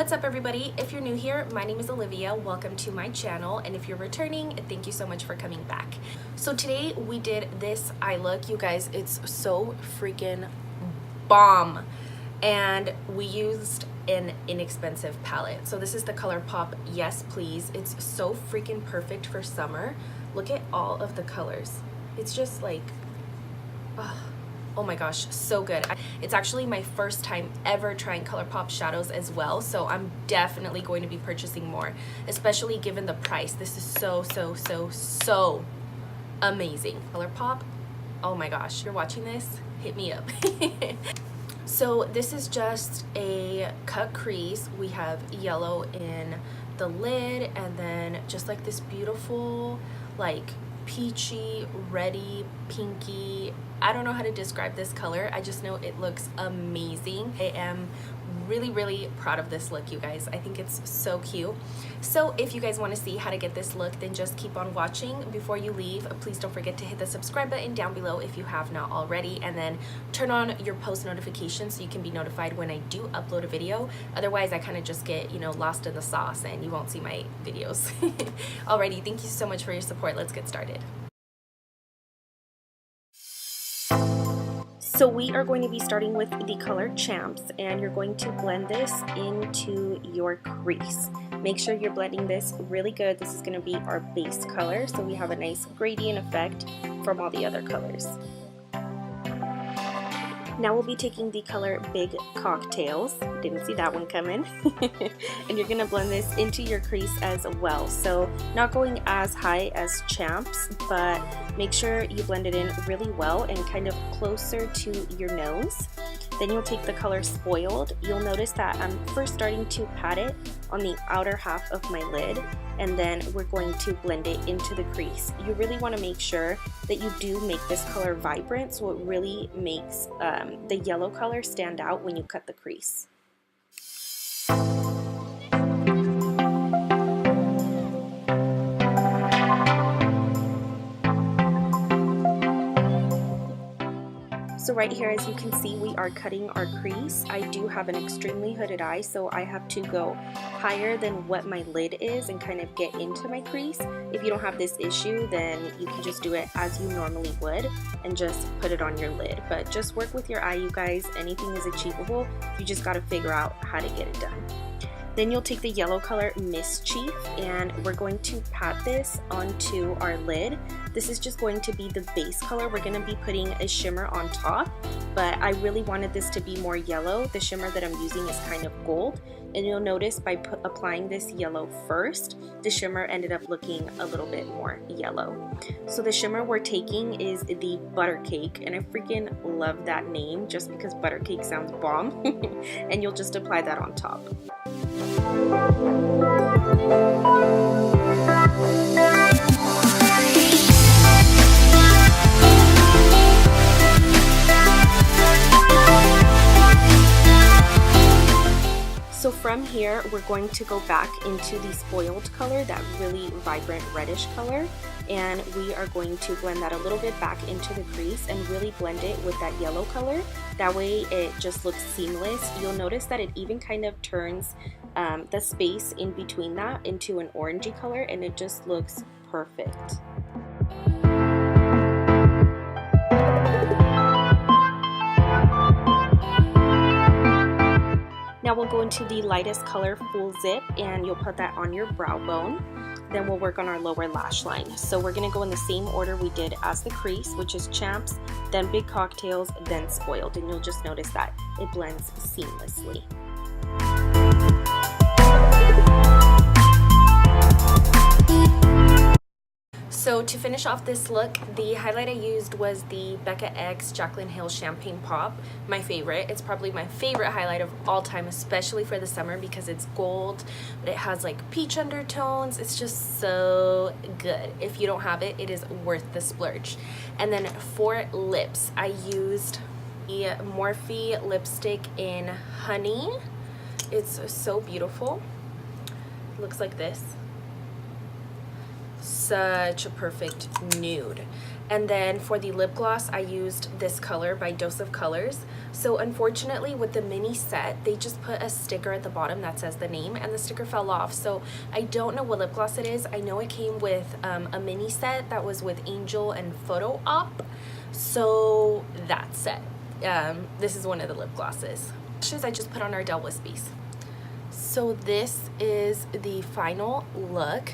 What's up everybody? If you're new here, my name is Olivia. Welcome to my channel, and if you're returning, thank you so much for coming back. So today we did this eye look. You guys, it's so freaking bomb. And we used an inexpensive palette. So this is the Colourpop Yes Please. It's so freaking perfect for summer. Look at all of the colors. It's just like, oh my gosh, so good. It's actually my first time ever trying Colourpop shadows as well, so I'm definitely going to be purchasing more, especially given the price. This is so amazing. Colourpop, oh my gosh, if you're watching this, hit me up. So this is just a cut crease. We have yellow in the lid, and then just like this beautiful like peachy, reddy, pinky, I don't know how to describe this color. I just know it looks amazing. I am really proud of this look, you guys. I think it's so cute. So if you guys want to see how to get this look, then just keep on watching. Before you leave, please don't forget to hit the subscribe button down below if you have not already, and then turn on your post notifications so you can be notified when I do upload a video. Otherwise I kind of just get, you know, lost in the sauce and you won't see my videos. Alrighty, thank you so much for your support. Let's get started. So we are going to be starting with the color Champs, and you're going to blend this into your crease. Make sure you're blending this really good. This is going to be our base color, so we have a nice gradient effect from all the other colors. Now we'll be taking the color Big Cocktails, didn't see that one coming, and you're going to blend this into your crease as well. So not going as high as Champs, but make sure you blend it in really well and kind of closer to your nose. Then you'll take the color Spoiled. You'll notice that I'm first starting to pat it on the outer half of my lid, and then we're going to blend it into the crease. You really want to make sure that you do make this color vibrant, so it really makes the yellow color stand out when you cut the crease. So right here, as you can see, we are cutting our crease. I do have an extremely hooded eye, so I have to go higher than what my lid is and kind of get into my crease. If you don't have this issue, then you can just do it as you normally would and just put it on your lid. But just work with your eye, you guys. Anything is achievable. You just got to figure out how to get it done. Then you'll take the yellow color Mischief, and we're going to pat this onto our lid. This is just going to be the base color. We're going to be putting a shimmer on top, but I really wanted this to be more yellow. The shimmer that I'm using is kind of gold, and you'll notice by applying this yellow first, the shimmer ended up looking a little bit more yellow. So the shimmer we're taking is the Butter Cake, and I freaking love that name just because Butter Cake sounds bomb. And you'll just apply that on top. So from here, we're going to go back into the Spoiled color, that really vibrant reddish color, and we are going to blend that a little bit back into the crease and really blend it with that yellow color. That way it just looks seamless. You'll notice that it even kind of turns the space in between that into an orangey color, and it just looks perfect. Now we'll go into the lightest color, Full Zip, and you'll put that on your brow bone. Then we'll work on our lower lash line. So we're going to go in the same order we did as the crease, which is Champs, then Big Cocktails, then Spoiled, and you'll just notice that it blends seamlessly. So to finish off this look, the highlight I used was the Becca X Jaclyn Hill Champagne Pop, my favorite. It's probably my favorite highlight of all time, especially for the summer because it's gold, but it has like peach undertones. It's just so good. If you don't have it, it is worth the splurge. And then for lips, I used the Morphe lipstick in Honey. It's so beautiful. It looks like this. such a perfect nude. And then for the lip gloss, I used this color by Dose of Colors. So unfortunately with the mini set, they just put a sticker at the bottom that says the name, and the sticker fell off. So I don't know what lip gloss it is. I know it came with a mini set that was with Angel and Photo Op. So that set. This is one of the lip glosses. I just put on Ardel Wispies. So this is the final look.